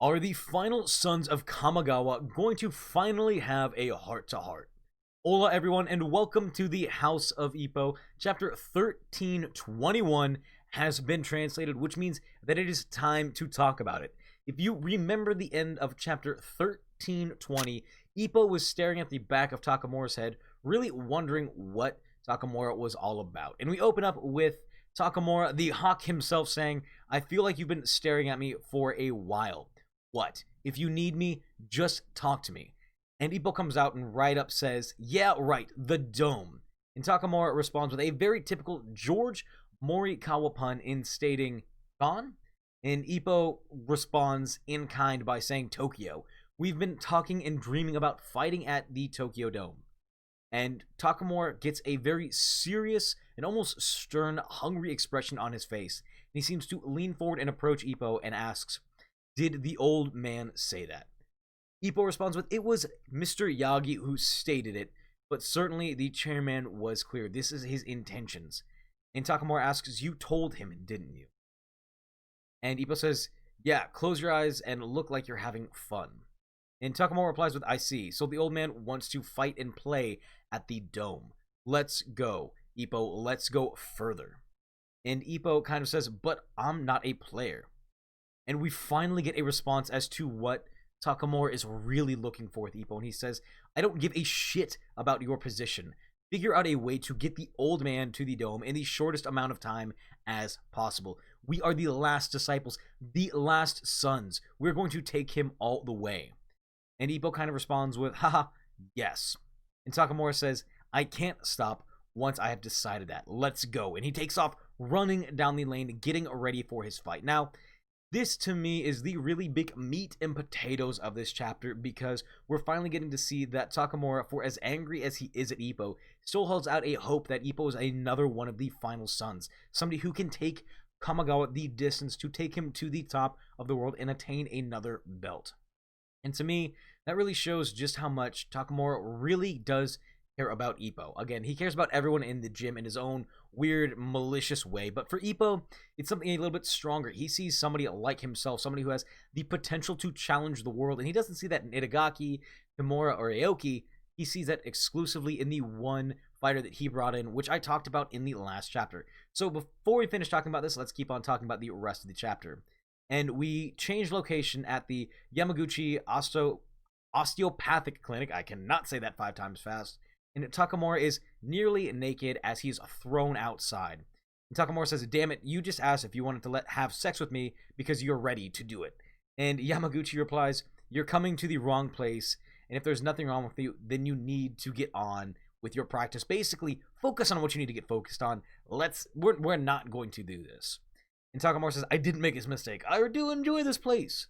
Are the final sons of Kamigawa going to finally have a heart-to-heart? Hola everyone, and welcome to the House of Ippo. Chapter 1321 has been translated, which means that it is time to talk about it. If you remember the end of chapter 1320, Ippo was staring at the back of Takamura's head, really wondering what Takamura was all about. And we open up with Takamura, the hawk himself, saying, "I feel like you've been staring at me for a while. What? If you need me, just talk to me." And Ippo comes out and right up says, "Yeah, right, the dome." And Takamura responds with a very typical George Morikawa pun in stating, "Gone?" And Ippo responds in kind by saying, "Tokyo. We've been talking and dreaming about fighting at the Tokyo Dome." And Takamura gets a very serious and almost stern, hungry expression on his face. And he seems to lean forward and approach Ippo and asks, "Did the old man say that?" Ippo responds with, "It was Mr. Yagi who stated it, but certainly the chairman was clear. This is his intentions." And Takamura asks, "You told him, didn't you?" And Ippo says, "Yeah, close your eyes and look like you're having fun." And Takamura replies with, "I see. So the old man wants to fight and play at the dome. Let's go, Ippo. Let's go further." And Ippo kind of says, "But I'm not a player." And we finally get a response as to what Takamura is really looking for with Ippo. And he says, "I don't give a shit about your position. Figure out a way to get the old man to the dome in the shortest amount of time as possible. We are the last disciples, the last sons. We're going to take him all the way." And Ippo kind of responds with, "Haha, yes." And Takamura says, "I can't stop once I have decided that. Let's go." And he takes off running down the lane, getting ready for his fight. Now, this to me is the really big meat and potatoes of this chapter, because we're finally getting to see that Takamura, for as angry as he is at Ippo, still holds out a hope that Ippo is another one of the final sons, somebody who can take Kamigawa the distance to take him to the top of the world and attain another belt. And to me, that really shows just how much Takamura really does care about Ippo. Again, he cares about everyone in the gym in his own weird, malicious way. But for Ippo, it's something a little bit stronger. He sees somebody like himself, somebody who has the potential to challenge the world. And he doesn't see that in Itagaki, Kimura, or Aoki. He sees that exclusively in the one fighter that he brought in, which I talked about in the last chapter. So before we finish talking about this, let's keep on talking about the rest of the chapter. And we change location at the Yamaguchi Osteopathic Clinic. I cannot say that 5 times fast. And Takamura is nearly naked as he's thrown outside. And Takamura says, "Damn it, you just asked if you wanted to have sex with me because you're ready to do it." And Yamaguchi replies, "You're coming to the wrong place, and if there's nothing wrong with you, then you need to get on with your practice. Basically, focus on what you need to get focused on. We're not going to do this." And Takamura says, "I didn't make this mistake. I do enjoy this place."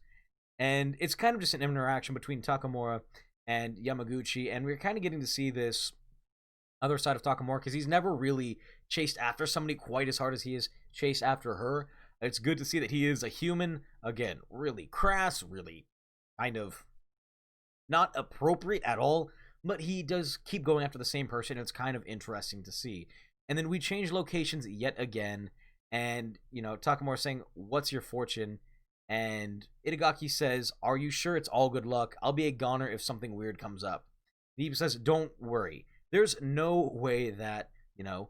And it's kind of just an interaction between Takamura and Yamaguchi, and we're kind of getting to see this other side of Takamura, because he's never really chased after somebody quite as hard as he is chased after her. It's good to see that he is a human, again, really crass, really kind of not appropriate at all, but he does keep going after the same person, and it's kind of interesting to see. And then we change locations yet again, and, Takamura saying, "What's your fortune?" And Itagaki says, "Are you sure it's all good luck? I'll be a goner if something weird comes up." He says, "Don't worry. There's no way that, you're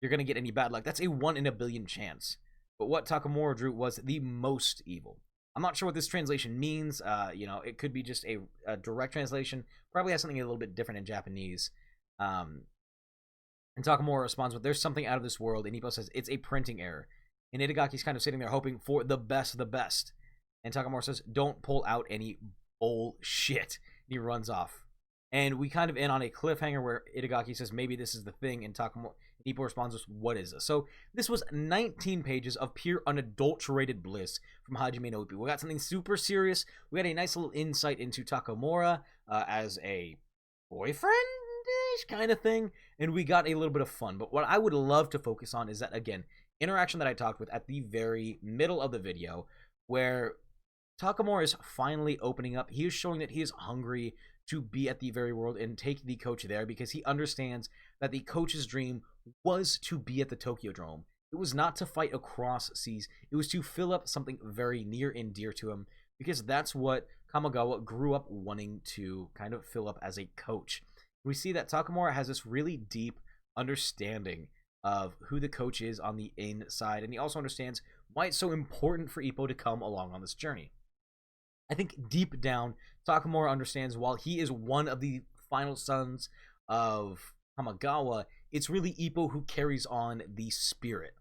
going to get any bad luck. That's a 1 in a billion chance." But what Takamura drew was the most evil. I'm not sure what this translation means. It could be just a direct translation. Probably has something a little bit different in Japanese. And Takamura responds with, "There's something out of this world." And Ippo says, "It's a printing error." And Itagaki's kind of sitting there hoping for the best of the best. And Takamura says, "Don't pull out any bullshit." And he runs off. And we kind of end on a cliffhanger where Itagaki says, "Maybe this is the thing." And Ippo responds with, "What is this?" So this was 19 pages of pure unadulterated bliss from Hajime no Ippo. We got something super serious. We got a nice little insight into Takamura as a boyfriend-ish kind of thing. And we got a little bit of fun. But what I would love to focus on is that, again, interaction that I talked with at the very middle of the video, where Takamura is finally opening up. He is showing that he is hungry to be at the very world and take the coach there, because he understands that the coach's dream was to be at the Tokyo Dome. It was not to fight across seas. It was to fill up something very near and dear to him, because that's what Kamigawa grew up wanting to kind of fill up as a coach. We see that Takamura has this really deep understanding of who the coach is on the inside, and he also understands why it's so important for Ippo to come along on this journey. I think deep down, Takamura understands while he is one of the final sons of Kamigawa, it's really Ippo who carries on the spirit.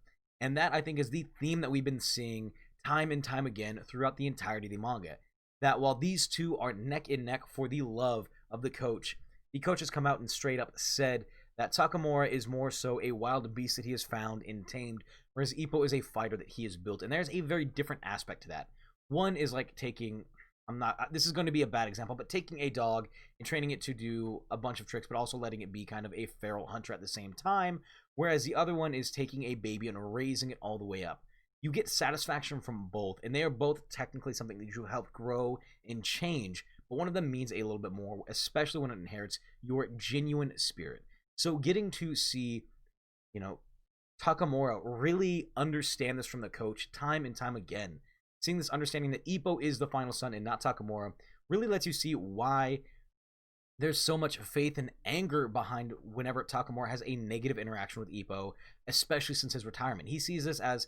And that, I think, is the theme that we've been seeing time and time again throughout the entirety of the manga. That while these two are neck and neck for the love of the coach has come out and straight up said that Takamura is more so a wild beast that he has found and tamed, whereas Ippo is a fighter that he has built. And there's a very different aspect to that. One is like taking, this is going to be a bad example, but taking a dog and training it to do a bunch of tricks, but also letting it be kind of a feral hunter at the same time. Whereas the other one is taking a baby and raising it all the way up. You get satisfaction from both, and they are both technically something that you help grow and change, but one of them means a little bit more, especially when it inherits your genuine spirit. So getting to see, Takamura really understand this from the coach time and time again, seeing this understanding that Ippo is the final son and not Takamura, really lets you see why there's so much faith and anger behind whenever Takamura has a negative interaction with Ippo, especially since his retirement. He sees this as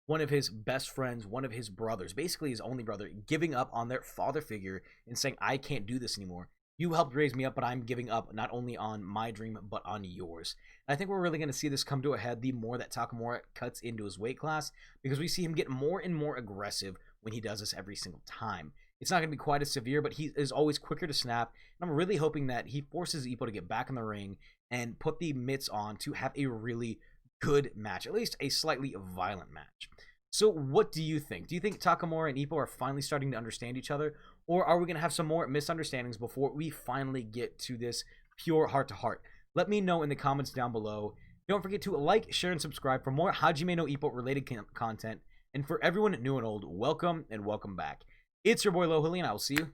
one of his best friends, one of his brothers, basically his only brother, giving up on their father figure and saying, I can't do this anymore. You helped raise me up, but I'm giving up not only on my dream, but on yours. And I think we're really going to see this come to a head the more that Takamura cuts into his weight class, because we see him get more and more aggressive when he does this every single time. It's not going to be quite as severe, but he is always quicker to snap. And I'm really hoping that he forces Ippo to get back in the ring and put the mitts on to have a really good match, at least a slightly violent match. So what do you think? Do you think Takamura and Ippo are finally starting to understand each other? Or are we going to have some more misunderstandings before we finally get to this pure heart-to-heart? Let me know in the comments down below. Don't forget to like, share, and subscribe for more Hajime no Ippo related content. And for everyone new and old, welcome and welcome back. It's your boy Lohili, and I will see you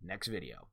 next video.